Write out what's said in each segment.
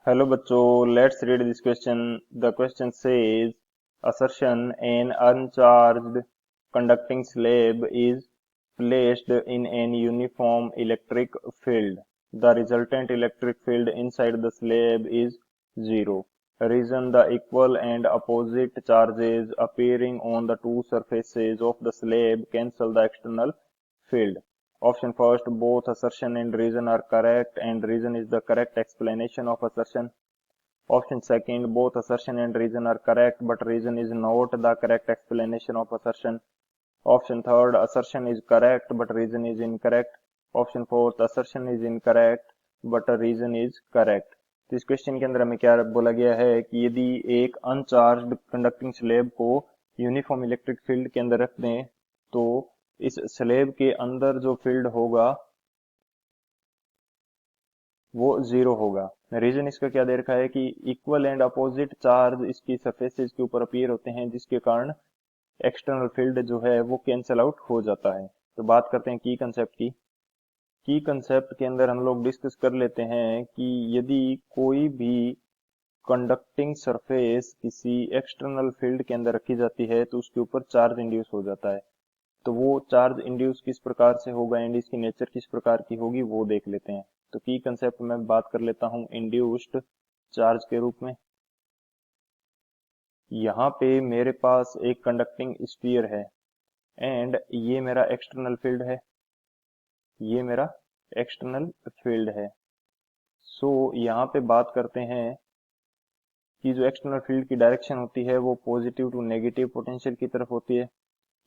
Hello बच्चों, let's read this question. The question says, assertion an uncharged conducting slab is placed in an uniform electric field. The resultant electric field inside the slab is zero. Reason the equal and opposite charges appearing on the two surfaces of the slab cancel the external field. Option first, both assertion and reason are correct, and reason is the correct explanation of assertion. Option second, both assertion and reason are correct, but reason is not the correct explanation of assertion. Option third, assertion is correct, but reason is incorrect. Option fourth, assertion is incorrect, but reason is correct. तो इस question के अंदर हमें क्या बोला गया है कि यदि एक अनचार्ज्ड कंडक्टिंग स्लेब को यूनिफॉर्म इलेक्ट्रिक फील्ड के अंदर रख दें तो इस स्लेब के अंदर जो फील्ड होगा वो जीरो होगा। रीजन इसका क्या दे रखा है कि इक्वल एंड अपोजिट चार्ज इसकी सरफेसेस के ऊपर अपीयर होते हैं, जिसके कारण एक्सटर्नल फील्ड जो है वो कैंसल आउट हो जाता है। तो बात करते हैं की कंसेप्ट की। की कंसेप्ट के अंदर हम लोग डिस्कस कर लेते हैं कि यदि कोई भी कंडक्टिंग सरफेस किसी एक्सटर्नल फील्ड के अंदर रखी जाती है तो उसके ऊपर चार्ज इंड्यूस हो जाता है। तो वो चार्ज इंड्यूस किस प्रकार से होगा एंड इसकी नेचर किस प्रकार की होगी वो देख लेते हैं। तो की कंसेप्ट में बात कर लेता हूं इंड्यूस्ड चार्ज के रूप में। यहाँ पे मेरे पास एक कंडक्टिंग स्फीयर है एंड ये मेरा एक्सटर्नल फील्ड है, ये मेरा एक्सटर्नल फील्ड है। सो यहाँ पे बात करते हैं कि जो एक्सटर्नल फील्ड की डायरेक्शन होती है वो पॉजिटिव टू नेगेटिव पोटेंशियल की तरफ होती है,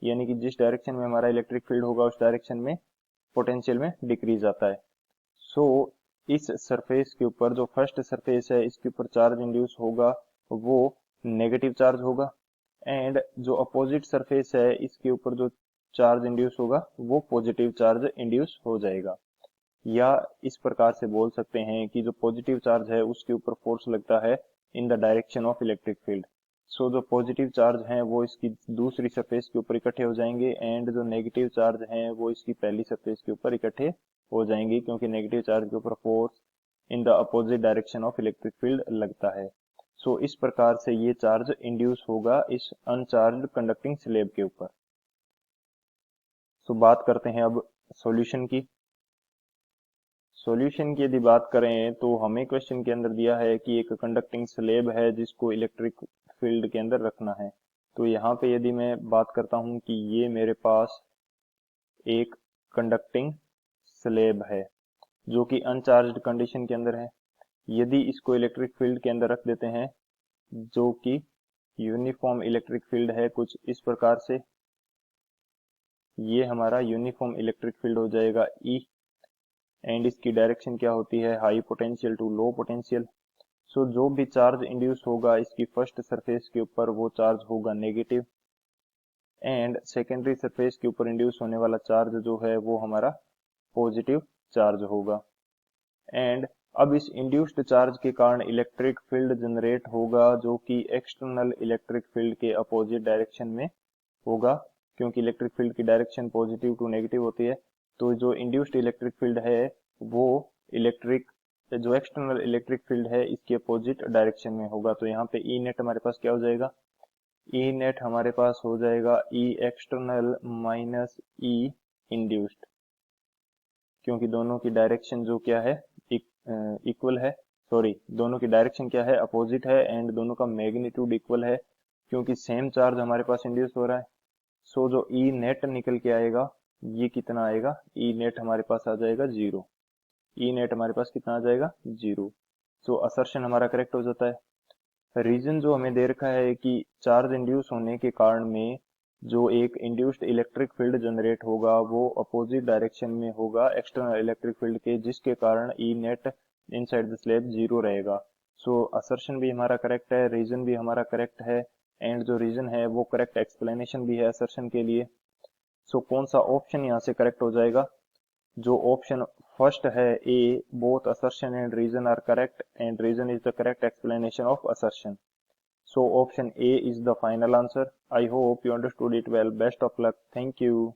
यानी कि जिस डायरेक्शन में हमारा इलेक्ट्रिक फील्ड होगा उस डायरेक्शन में पोटेंशियल में डिक्रीज आता है। सो इस सरफेस के ऊपर जो फर्स्ट सरफेस है इसके ऊपर चार्ज इंड्यूस होगा वो नेगेटिव चार्ज होगा, एंड जो अपोजिट सरफेस है इसके ऊपर जो चार्ज इंड्यूस होगा वो पॉजिटिव चार्ज इंड्यूस हो जाएगा। या इस प्रकार से बोल सकते हैं कि जो पॉजिटिव चार्ज है उसके ऊपर फोर्स लगता है in the direction of electric field. So जो पॉजिटिव चार्ज हैं वो इसकी दूसरी सरफेस के ऊपर इकट्ठे हो जाएंगे एंड जो नेगेटिव चार्ज हैं वो इसकी पहली सरफेस के ऊपर इकट्ठे हो जाएंगे, क्योंकि नेगेटिव चार्ज के ऊपर force in the opposite direction of electric field लगता है। सो इस प्रकार से ये चार्ज इंड्यूस होगा इस अनचार्ज्ड कंडक्टिंग स्लेब के ऊपर। सो बात करते हैं अब सॉल्यूशन की। सॉल्यूशन की यदि बात करें तो हमें क्वेश्चन के अंदर दिया है कि एक कंडक्टिंग स्लेब है जिसको इलेक्ट्रिक फील्ड के अंदर रखना है। तो यहाँ पे यदि मैं बात करता हूँ कि ये मेरे पास एक कंडक्टिंग स्लेब है जो कि अनचार्ज्ड कंडीशन के अंदर है। यदि इसको इलेक्ट्रिक फील्ड के अंदर रख देते हैं जो कि यूनिफॉर्म इलेक्ट्रिक फील्ड है कुछ इस प्रकार से, ये हमारा यूनिफॉर्म इलेक्ट्रिक फील्ड हो जाएगा ई, एंड इसकी डायरेक्शन क्या होती है high potential to low potential. So जो भी चार्ज इंड्यूस होगा इसकी फर्स्ट सरफेस के ऊपर वो चार्ज होगा नेगेटिव, एंड सेकेंडरी सरफेस के ऊपर इंड्यूस होने वाला चार्ज जो है वो हमारा पॉजिटिव चार्ज होगा। एंड अब इस इंड्यूस्ड चार्ज के कारण इलेक्ट्रिक फील्ड जनरेट होगा जो कि एक्सटर्नल इलेक्ट्रिक फील्ड के अपोजिट डायरेक्शन में होगा, क्योंकि इलेक्ट्रिक फील्ड की डायरेक्शन पॉजिटिव टू नेगेटिव होती है। तो जो इंड्यूस्ड इलेक्ट्रिक फील्ड है वो इलेक्ट्रिक जो एक्सटर्नल इलेक्ट्रिक फील्ड है इसके अपोजिट डायरेक्शन में होगा। तो यहाँ पे ई नेट हमारे पास क्या हो जाएगा, ई नेट हमारे पास हो जाएगा ई एक्सटर्नल माइनस ई इंड्यूस्ड, क्योंकि दोनों की डायरेक्शन जो क्या है इक्वल है, सॉरी दोनों की डायरेक्शन क्या है अपोजिट है, एंड दोनों का मैग्नीट्यूड इक्वल है क्योंकि सेम चार्ज हमारे पास इंड्यूस हो रहा है। सो जो ई नेट निकल के आएगा ये कितना आएगा, ई नेट हमारे पास आ जाएगा जीरो। ई नेट हमारे पास कितना आ जाएगा जीरो। सो असर्शन हमारा करेक्ट हो जाता है। रीजन जो हमें दे रखा है कि चार्ज इंड्यूस होने के कारण में जो एक इंड्यूस्ड इलेक्ट्रिक फील्ड जनरेट होगा वो अपोजिट डायरेक्शन में होगा एक्सटर्नल इलेक्ट्रिक फील्ड के, जिसके कारण E net inside the slab zero रहेगा। सो असर्शन भी हमारा करेक्ट है, रीजन भी हमारा करेक्ट है, एंड जो रीजन है वो करेक्ट एक्सप्लेनेशन भी है असर्शन के लिए। सो कौन सा ऑप्शन यहाँ से करेक्ट हो जाएगा, जो ऑप्शन फर्स्ट है A, both assertion and reason are correct and reason is the correct explanation of assertion. So option A is the final answer. I hope you understood it well. Best of luck. Thank you.